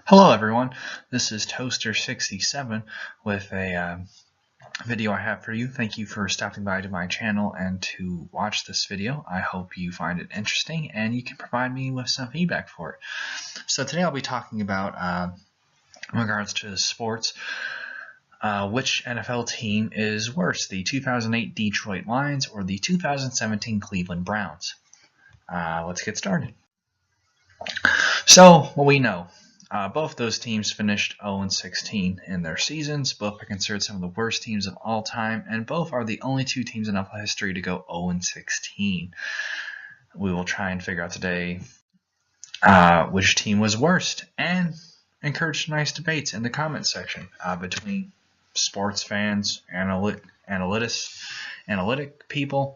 Hello everyone, this is Toaster67 with a video I have for you. Thank you for stopping by to my channel and to watch this video. I hope you find it interesting and you can provide me with some feedback for it. So today I'll be talking about, in regards to sports, which NFL team is worse, the 2008 Detroit Lions or the 2017 Cleveland Browns. Let's get started. So, what we know. Both those teams finished 0-16 in their seasons. Both are considered some of the worst teams of all time, and both are the only two teams in NFL history to go 0-16. We will try and figure out today which team was worst, and encourage nice debates in the comments section between sports fans, analytic people.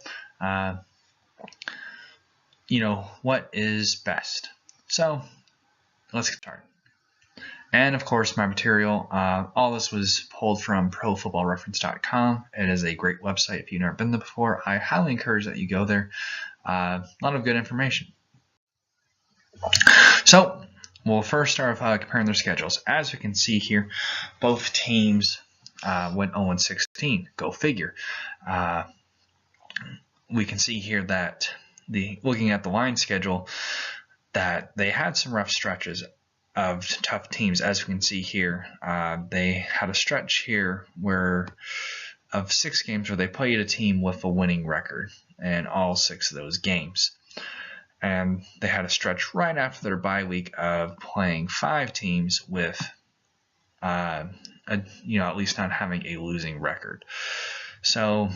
What is best? So let's get started. And of course, my material, all this was pulled from ProFootballReference.com. It is a great website. If you've never been there before, I highly encourage that you go there. A lot of good information. So we'll first start with comparing their schedules. As you can see here, both teams went 0-16. Go figure. We can see here that looking at the Lions schedule, that they had some rough stretches of tough teams. As we can see here, they had a stretch here of 6 games where they played a team with a winning record in all 6 of those games. And they had a stretch right after their bye week of playing 5 teams with, at least not having a losing record. So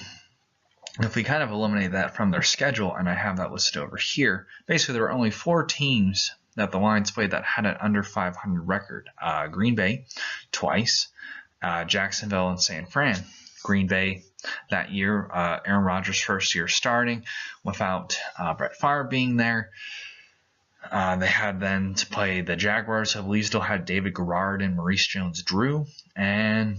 if we kind of eliminate that from their schedule, and I have that listed over here, basically there were only 4 teams that the Lions played that had an under 500 record. Green Bay twice, Jacksonville and San Fran. Green Bay that year, Aaron Rodgers' first year starting without Brett Favre being there. They had then to play the Jaguars, I believe still had David Garrard and Maurice Jones-Drew. And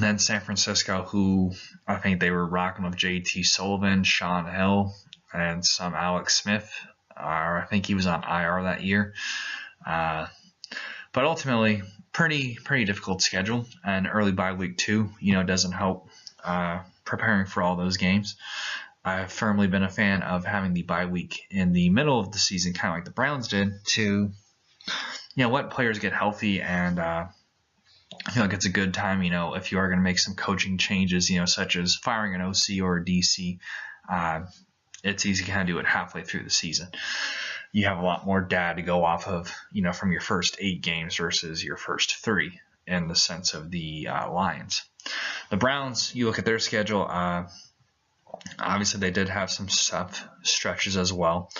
then San Francisco, who I think they were rocking with J.T. Sullivan, Sean Hill, and some Alex Smith. I think he was on IR that year. But ultimately, pretty difficult schedule. And early bye week 2, doesn't help preparing for all those games. I've firmly been a fan of having the bye week in the middle of the season, kind of like the Browns did, to let players get healthy and I feel like it's a good time, if you are going to make some coaching changes, such as firing an OC or a DC. It's easy to kind of do it halfway through the season. You have a lot more data to go off of, from your first 8 games versus your first 3 in the sense of the Lions. The Browns, you look at their schedule, obviously they did have some tough stretches as well.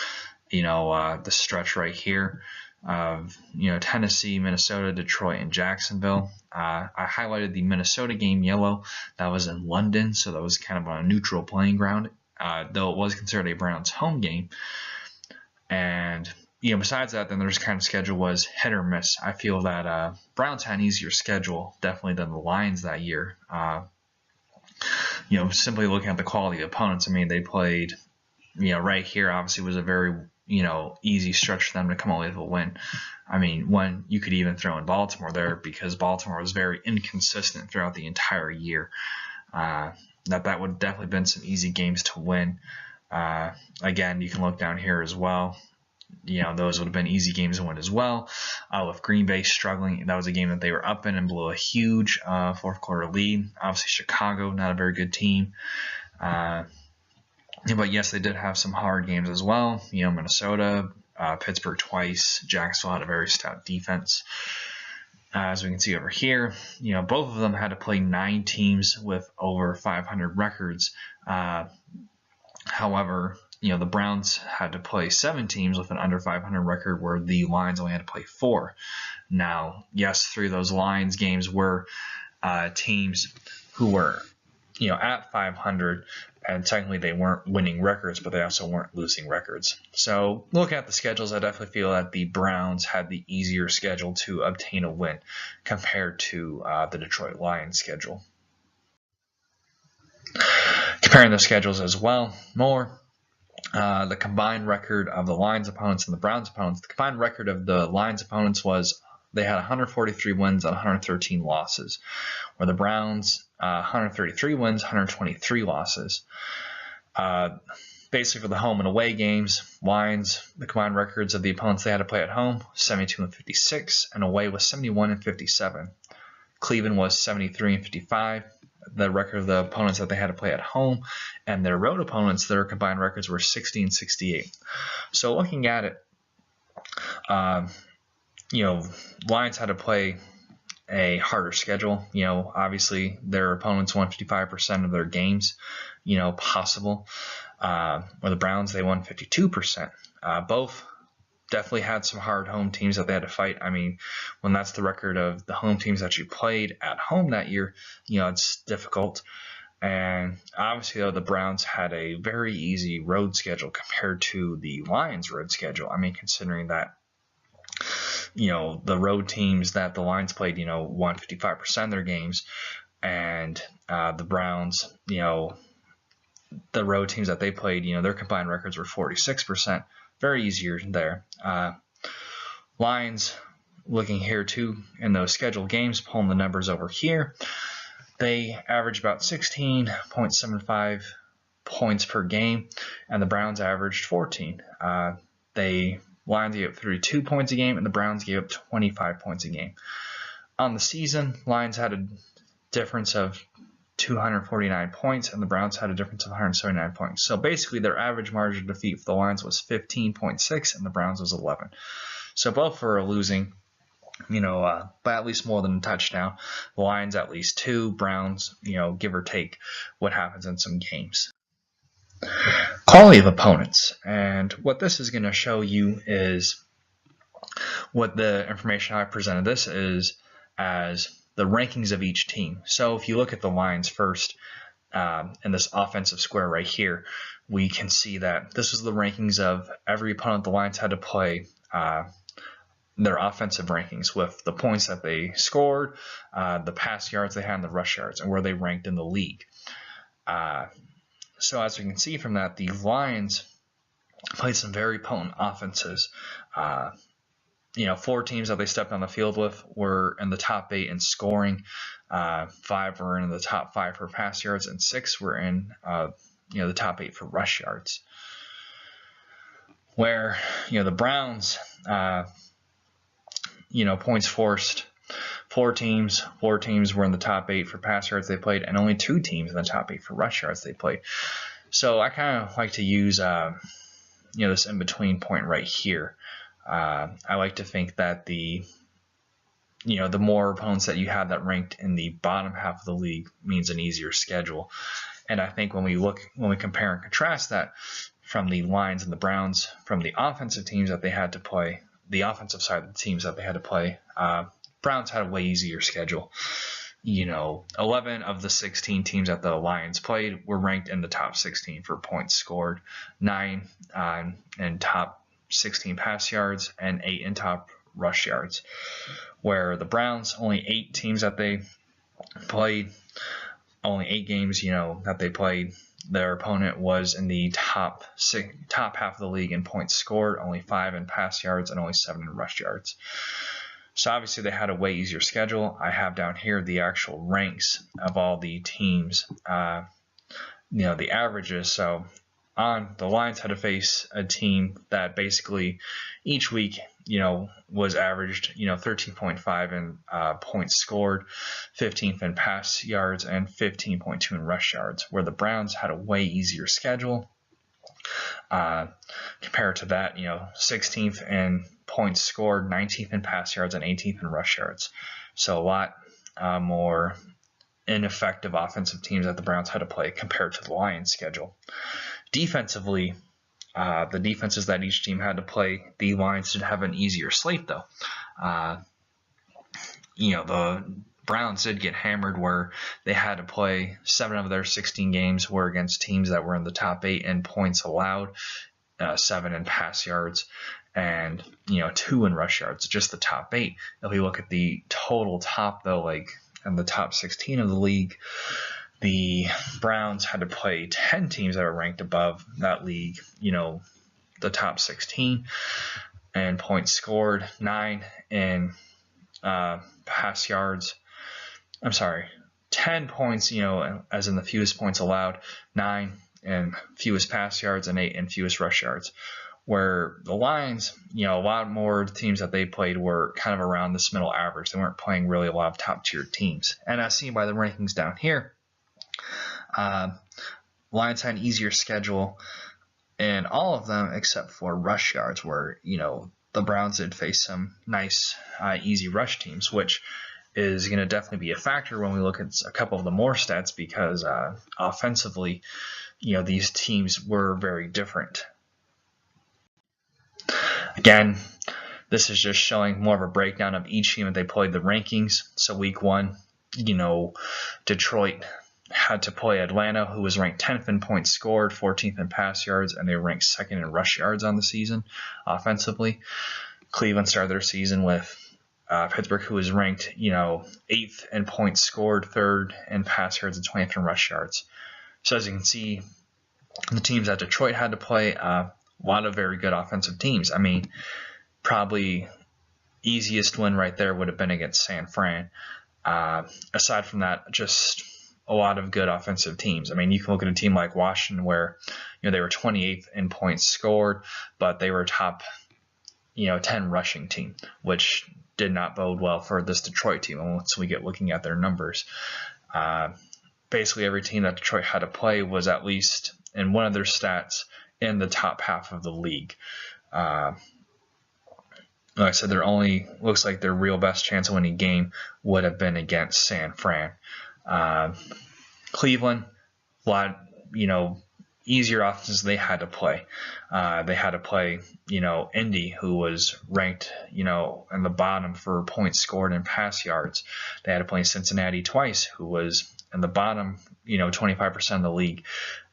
The stretch right here of, Tennessee, Minnesota, Detroit, and Jacksonville. I highlighted the Minnesota game yellow. That was in London, so that was kind of on a neutral playing ground. Though it was considered a Browns home game. And, besides that, then their kind of schedule was hit or miss. I feel that Browns had an easier schedule, definitely, than the Lions that year. Simply looking at the quality of opponents, they played, right here obviously was a very, easy stretch for them to come away with a win. When you could even throw in Baltimore there, because Baltimore was very inconsistent throughout the entire year. That would definitely been some easy games to win. Again, you can look down here as well. Those would have been easy games to win as well. With Green Bay struggling, that was a game that they were up in and blew a huge fourth quarter lead. Obviously, Chicago, not a very good team. But yes, they did have some hard games as well. Minnesota, Pittsburgh twice. Jacksonville had a very stout defense. As we can see over here, both of them had to play 9 teams with over 500 records. However, the Browns had to play 7 teams with an under 500 record, where the Lions only had to play 4. Now, yes, 3 of those Lions games were teams who were, at 500, and technically they weren't winning records, but they also weren't losing records. So looking at the schedules, I definitely feel that the Browns had the easier schedule to obtain a win compared to the Detroit Lions schedule. Comparing the schedules as well, the combined record of the Lions opponents and the Browns opponents. The combined record of the Lions opponents was they had 143 wins and 113 losses, where the Browns 133 wins, 123 losses. Basically, for the home and away games, Lions, the combined records of the opponents they had to play at home, 72-56, and away was 71-57. Cleveland was 73-55. The record of the opponents that they had to play at home, and their road opponents, their combined records were 60-68. So looking at it, Lions had to play a harder schedule. Obviously their opponents won 55% of their games, possible. Or the Browns, they won 52%. Both definitely had some hard home teams that they had to fight. I mean, when that's the record of the home teams that you played at home that year, it's difficult. And obviously, though, the Browns had a very easy road schedule compared to the Lions' road schedule. I mean, considering that, the road teams that the Lions played, won 55% of their games, and the Browns, the road teams that they played, their combined records were 46%. Very easier there. Lions, looking here too in those scheduled games, pulling the numbers over here, they averaged about 16.75 points per game, and the Browns averaged 14. Lions gave up 32 points a game, and the Browns gave up 25 points a game. On the season, Lions had a difference of 249 points, and the Browns had a difference of 179 points. So basically, their average margin of defeat for the Lions was 15.6, and the Browns was 11. So both were losing, by at least more than a touchdown. The Lions at least 2, Browns, give or take what happens in some games. Quality of opponents, and what this is going to show you is what the information I presented this is as the rankings of each team. So if you look at the Lions first, in this offensive square right here, we can see that this is the rankings of every opponent the Lions had to play, their offensive rankings with the points that they scored, the pass yards they had, and the rush yards, and where they ranked in the league. So as we can see from that, the Lions played some very potent offenses. 4 teams that they stepped on the field with were in the top 8 in scoring. 5 were in the top 5 for pass yards, and 6 were in the top 8 for rush yards. Where the Browns, points forced, 4 teams were in the top 8 for pass yards they played, and only 2 teams in the top 8 for rush yards they played. So I kind of like to use this in between point right here. I like to think that the more opponents that you have that ranked in the bottom half of the league means an easier schedule. And I think when we compare and contrast that from the Lions and the Browns, from the offensive teams that they had to play, the offensive side of the teams that they had to play, Browns had a way easier schedule. 11 of the 16 teams that the Lions played were ranked in the top 16 for points scored, 9 in top 16 pass yards, and 8 in top rush yards. Where the Browns, only 8 teams that they played, only 8 games, that they played, their opponent was in the top half of the league in points scored, only 5 in pass yards, and only 7 in rush yards. So obviously they had a way easier schedule. I have down here the actual ranks of all the teams, the averages. So the Lions had to face a team that basically each week, was averaged, 13.5 in points scored, 15th in pass yards, and 15.2 in rush yards, where the Browns had a way easier schedule. Compared to that, 16th in points scored, 19th in pass yards, and 18th in rush yards. So a lot more ineffective offensive teams that the Browns had to play compared to the Lions' schedule. Defensively, the defenses that each team had to play, the Lions did have an easier slate, though. The Browns did get hammered where they had to play 7 of their 16 games were against teams that were in the top 8 in points allowed, 7 in pass yards, and 2 in rush yards, just the top 8. If we look at the total top, though, like in the top 16 of the league, the Browns had to play 10 teams that were ranked above that league, the top 16, and points scored, 9 in pass yards. I'm sorry, 10 points, as in the fewest points allowed, 9 and fewest pass yards, and 8 and fewest rush yards. Where the Lions, a lot more teams that they played were kind of around this middle average. They weren't playing really a lot of top-tier teams. And as seen by the rankings down here, Lions had an easier schedule in all of them except for rush yards, where, the Browns did face some nice, easy rush teams, which is going to definitely be a factor when we look at a couple of the more stats, because offensively, these teams were very different. Again, this is just showing more of a breakdown of each team that they played the rankings. So week 1, Detroit had to play Atlanta, who was ranked 10th in points scored, 14th in pass yards, and they were ranked 2nd in rush yards on the season offensively. Cleveland started their season with Pittsburgh, who was ranked, 8th in points scored, 3rd in pass yards, and 20th in rush yards. So as you can see, the teams that Detroit had to play, a lot of very good offensive teams. I mean, probably easiest win right there would have been against San Fran. Aside from that, just a lot of good offensive teams. I mean, you can look at a team like Washington where, they were 28th in points scored, but they were a top, 10 rushing team, which did not bode well for this Detroit team once we get looking at their numbers. Basically, every team that Detroit had to play was at least in one of their stats in the top half of the league. Like I said, looks like their real best chance of winning game would have been against San Fran. Cleveland, a lot, easier offenses they had to play. They had to play, Indy, who was ranked, in the bottom for points scored and pass yards. They had to play Cincinnati twice, who was in the bottom, 25% of the league,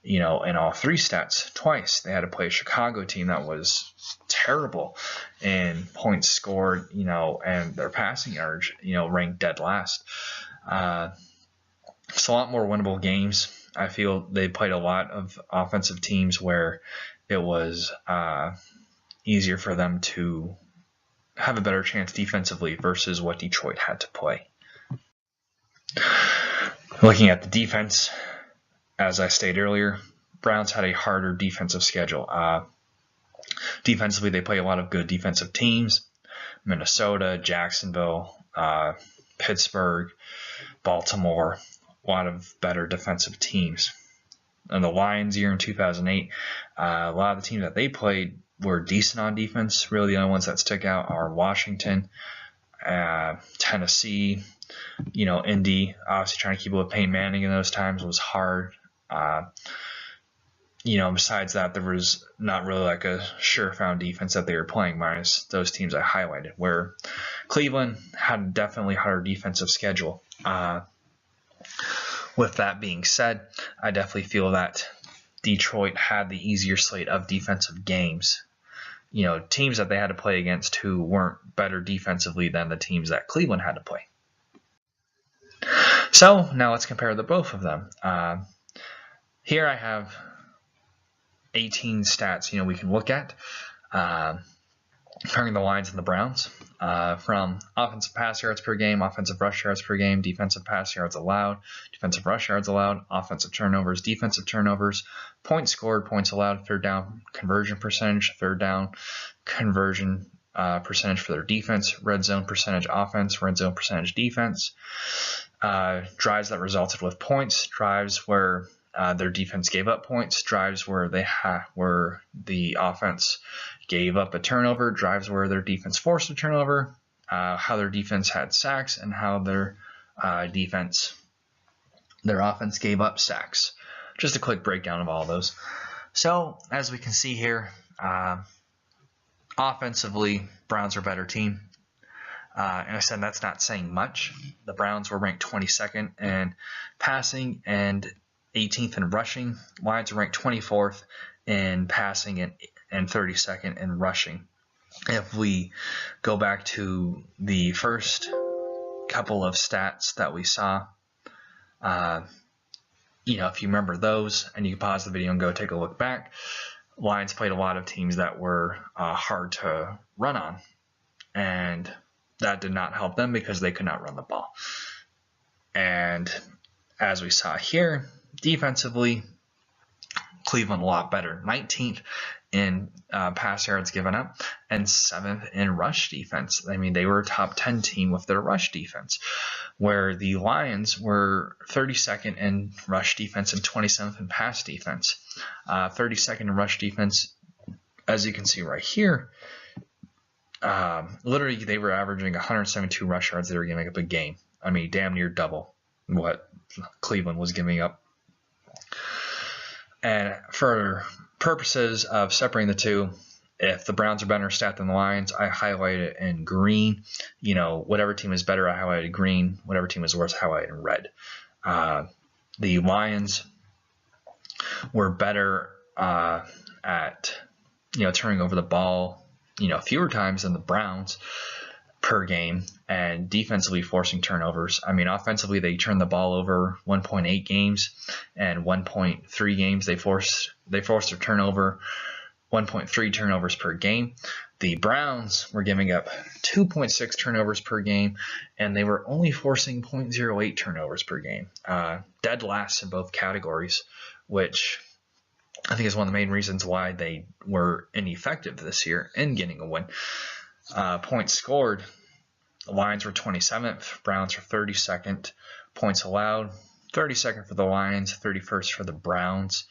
in all 3 stats twice. They had to play a Chicago team that was terrible in points scored, and their passing yards, ranked dead last. It's a lot more winnable games. I feel they played a lot of offensive teams where it was easier for them to have a better chance defensively versus what Detroit had to play. Looking at the defense, as I stated earlier, Browns had a harder defensive schedule. Defensively, they play a lot of good defensive teams. Minnesota, Jacksonville, Pittsburgh, Baltimore, a lot of better defensive teams. And the Lions year in 2008, a lot of the teams that they played were decent on defense. Really, the only ones that stick out are Washington, Tennessee, Indy. Obviously, trying to keep up with Peyton Manning in those times was hard. Besides that, there was not really like a sure-found defense that they were playing, minus those teams I highlighted, where Cleveland had a definitely harder defensive schedule. With that being said, I definitely feel that Detroit had the easier slate of defensive games. Teams that they had to play against who weren't better defensively than the teams that Cleveland had to play. So now let's compare the both of them. Here I have 18 stats, we can look at, comparing the Lions and the Browns, from offensive pass yards per game, offensive rush yards per game, defensive pass yards allowed, defensive rush yards allowed, offensive turnovers, defensive turnovers, points scored, points allowed, third down conversion percentage, third down conversion percentage for their defense, red zone percentage offense, red zone percentage defense, drives that resulted with points, drives where their defense gave up points, drives where where the offense gave up a turnover, drives where their defense forced a turnover, how their defense had sacks, and how their offense gave up sacks. Just a quick breakdown of all of those. So as we can see here, offensively, Browns are a better team. And I said that's not saying much. The Browns were ranked 22nd in passing and 18th in rushing. Lions are ranked 24th in passing and 32nd in rushing. If we go back to the first couple of stats that we saw, if you remember those, and you can pause the video and go take a look back, Lions played a lot of teams that were hard to run on. And that did not help them because they could not run the ball. And as we saw here, defensively, Cleveland a lot better. 19th in pass yards given up and 7th in rush defense. I mean, they were a top 10 team with their rush defense, where the Lions were 32nd in rush defense and 27th in pass defense. 32nd in rush defense, as you can see right here, literally they were averaging 172 rush yards they were giving up a game. I mean, damn near double what Cleveland was giving up. And for purposes of separating the two, if the Browns are better stat than the Lions, I highlight it in green. You know, whatever team is better, I highlighted green. Whatever team is worse, I highlighted in red. The Lions were better at, turning over the ball, fewer times than the Browns per game, and defensively forcing turnovers. I mean, offensively, they turned the ball over 1.8 games, and 1.3 games they forced a turnover, 1.3 turnovers per game. The Browns were giving up 2.6 turnovers per game, and they were only forcing 0.08 turnovers per game. Dead last in both categories, which I think is one of the main reasons why they were ineffective this year in getting a win. Points scored, the Lions were 27th, Browns were 32nd. Points allowed, 32nd for the Lions, 31st for the Browns.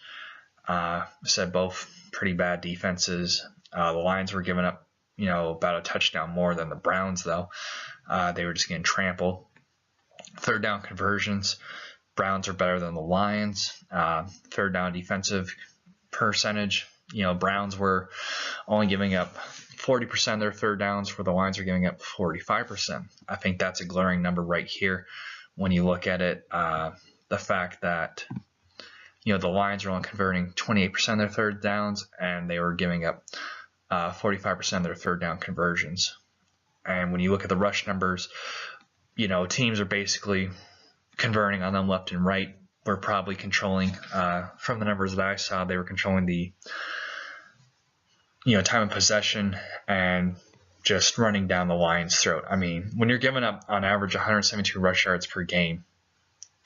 Said both pretty bad defenses. The Lions were giving up, about a touchdown more than the Browns, though. They were just getting trampled. Third down conversions, Browns are better than the Lions. Third down defensive percentage, Browns were only giving up 40% of their third downs, where the Lions are giving up 45%. I think that's a glaring number right here when you look at it. The fact that, the Lions are only converting 28% of their third downs, and they were giving up 45% of their third down conversions. And when you look at the rush numbers, teams are basically converting on them left and right. We're probably controlling, from the numbers that I saw, they were controlling the time of possession and just running down the Lions' throat. I mean, when you're giving up on average 172 rush yards per game,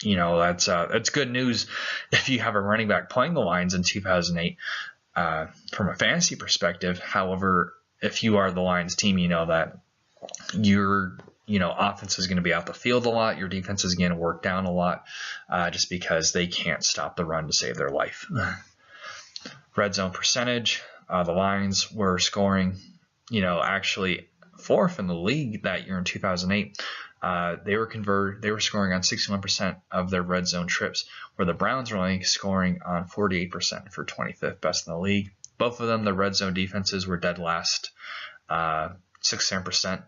that's good news if you have a running back playing the Lions in 2008 from a fantasy perspective. However, if you are the Lions team, you know that your offense is going to be out the field a lot. Your defense is going to work down a lot just because they can't stop the run to save their life. Red zone percentage. The Lions were scoring, actually fourth in the league that year in 2008. They were scoring on 61% of their red zone trips, where the Browns were only scoring on 48% for 25th best in the league. Both of them, the red zone defenses were dead last, 67%.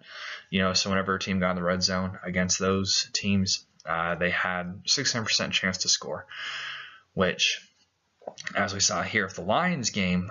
So whenever a team got in the red zone against those teams, they had 67% chance to score, which, as we saw here with the Lions game,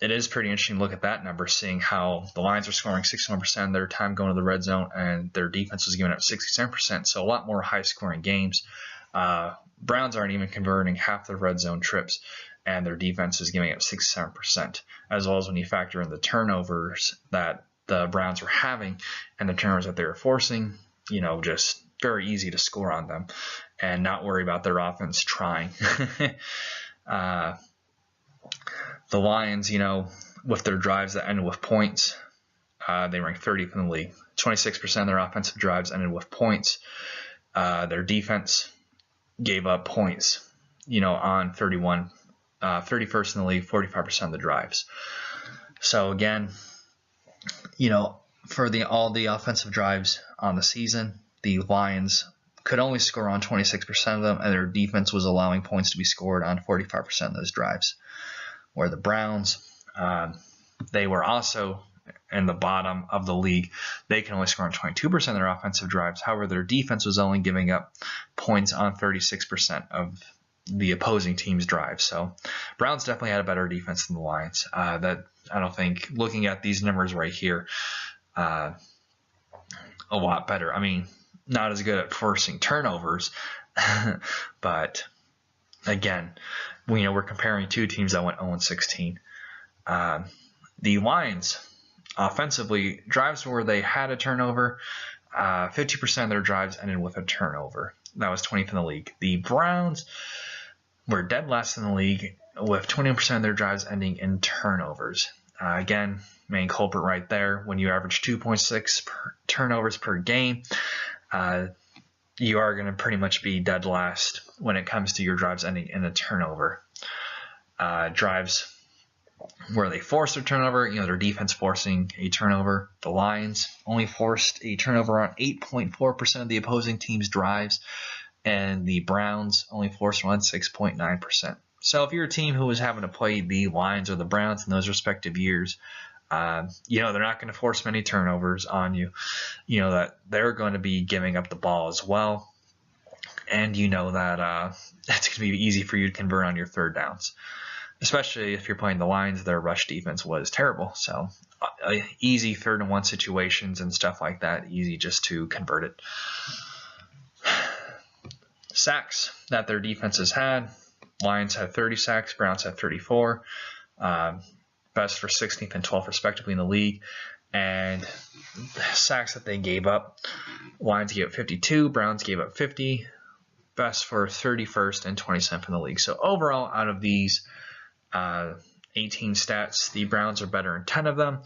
it is pretty interesting to look at that number, seeing how the Lions are scoring 61% of their time going to the red zone, and their defense was giving up 67%, so a lot more high-scoring games. Browns aren't even converting half their red zone trips, and their defense is giving up 67%, as well as when you factor in the turnovers that the Browns were having and the turnovers that they were forcing, just very easy to score on them and not worry about their offense trying. The Lions, with their drives that ended with points, they ranked 30th in the league. 26% of their offensive drives ended with points. Their defense gave up points, on 31st in the league, 45% of the drives. So again, for all the offensive drives on the season, the Lions could only score on 26% of them, and their defense was allowing points to be scored on 45% of those drives. Where the Browns, they were also in the bottom of the league. They can only score on 22% of their offensive drives. However, their defense was only giving up points on 36% of the opposing team's drives. So Browns definitely had a better defense than the Lions. That I don't think, looking at these numbers right here, a lot better. I mean, not as good at forcing turnovers, but again, we're comparing two teams that went 0-16. The Lions, offensively, drives where they had a turnover, 50% of their drives ended with a turnover. That was 20th in the league. The Browns were dead last in the league with 20% of their drives ending in turnovers. Again, main culprit right there. When you average 2.6 turnovers per game, you are going to pretty much be dead last when it comes to your drives ending in a turnover. Drives where they forced a turnover, their defense forcing a turnover. The Lions only forced a turnover on 8.4% of the opposing team's drives, and the Browns only forced one 6.9%. So if you're a team who was having to play the Lions or the Browns in those respective years, they're not going to force many turnovers on you. You know that they're going to be giving up the ball as well. And you know that it's going to be easy for you to convert on your third downs, especially if you're playing the Lions. Their rush defense was terrible. So easy 3rd and 1 situations and stuff like that, easy just to convert it. Sacks that their defenses had. Lions had 30 sacks, Browns had 34. Best for 16th and 12th respectively in the league. And sacks that they gave up, Lions gave up 52, Browns gave up 50. Best for 31st and 27th in the league. So overall, out of these 18 stats, the Browns are better in 10 of them.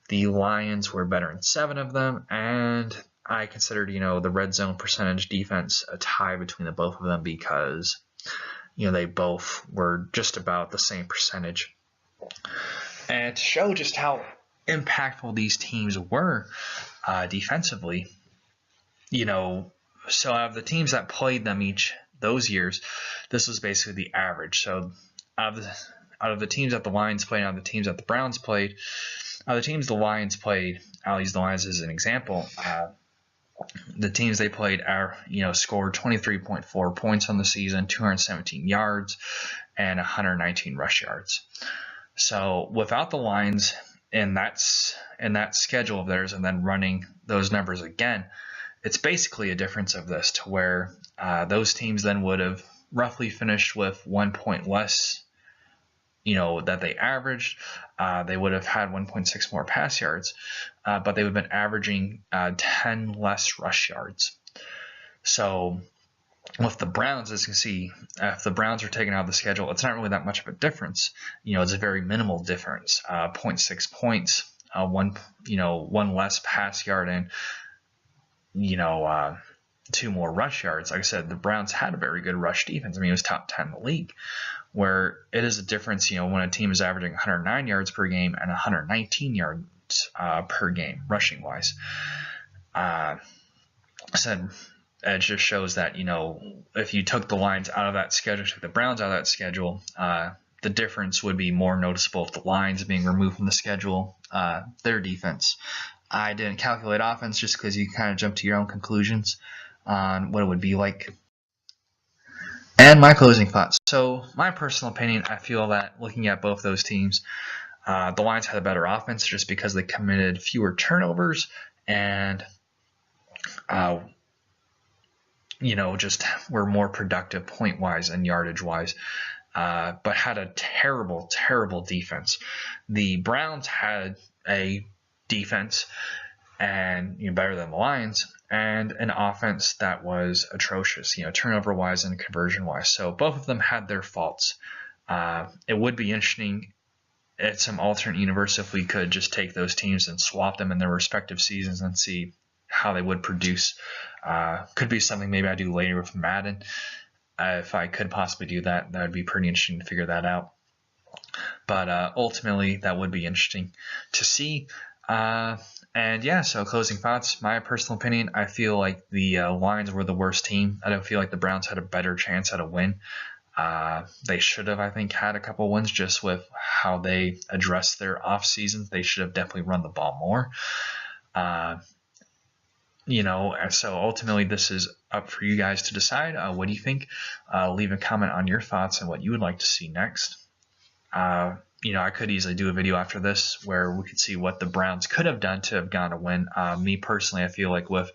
The Lions were better in 7 of them. And I considered, the red zone percentage defense a tie between the both of them because, they both were just about the same percentage. And to show just how impactful these teams were defensively, so out of the teams that played them those years, this was basically the average. So out of the teams that the Lions played, out of the teams that the Browns played, out of the teams the Lions played, I'll use the Lions as an example. The teams they played scored 23.4 points on the season, 217 yards, and 119 rush yards. So without the Lions in that schedule of theirs and then running those numbers again, it's basically a difference of this to where those teams then would have roughly finished with 1 point less, that they averaged. They would have had 1.6 more pass yards, but they would have been averaging 10 less rush yards. So with the Browns, as you can see, if the Browns are taken out of the schedule, it's not really that much of a difference. It's a very minimal difference. 0.6 points, one less pass yard, and 2 more rush yards. Like I said, the Browns had a very good rush defense. It was top 10 in the league, where it is a difference, when a team is averaging 109 yards per game and 119 yards per game, rushing wise. I said it just shows that, if you took the Lions out of that schedule, took the Browns out of that schedule, the difference would be more noticeable if the Lions being removed from the schedule, their defense. I didn't calculate offense just because you kind of jump to your own conclusions on what it would be like. And my closing thoughts. So my personal opinion, I feel that looking at both those teams, the Lions had a better offense just because they committed fewer turnovers and, just were more productive point-wise and yardage-wise, but had a terrible, terrible defense. The Browns had a defense and better than the Lions, and an offense that was atrocious, turnover-wise and conversion-wise. So both of them had their faults. It would be interesting at some alternate universe if we could just take those teams and swap them in their respective seasons and see how they would produce. Could be something maybe I do later with Madden. If I could possibly do that, that would be pretty interesting to figure that out. But ultimately, that would be interesting to see. And yeah, so closing thoughts, my personal opinion, I feel like the Lions were the worst team. I don't feel like the Browns had a better chance at a win. They should have, I think, had a couple wins just with how they addressed their off seasons. They should have definitely run the ball more. And so ultimately this is up for you guys to decide. What do you think? Leave a comment on your thoughts and what you would like to see next. I could easily do a video after this where we could see what the Browns could have done to have gone to win. Me personally, I feel like with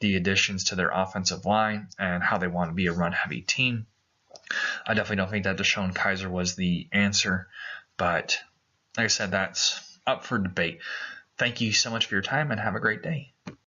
the additions to their offensive line and how they want to be a run-heavy team, I definitely don't think that DeShone Kizer was the answer. But like I said, that's up for debate. Thank you so much for your time and have a great day.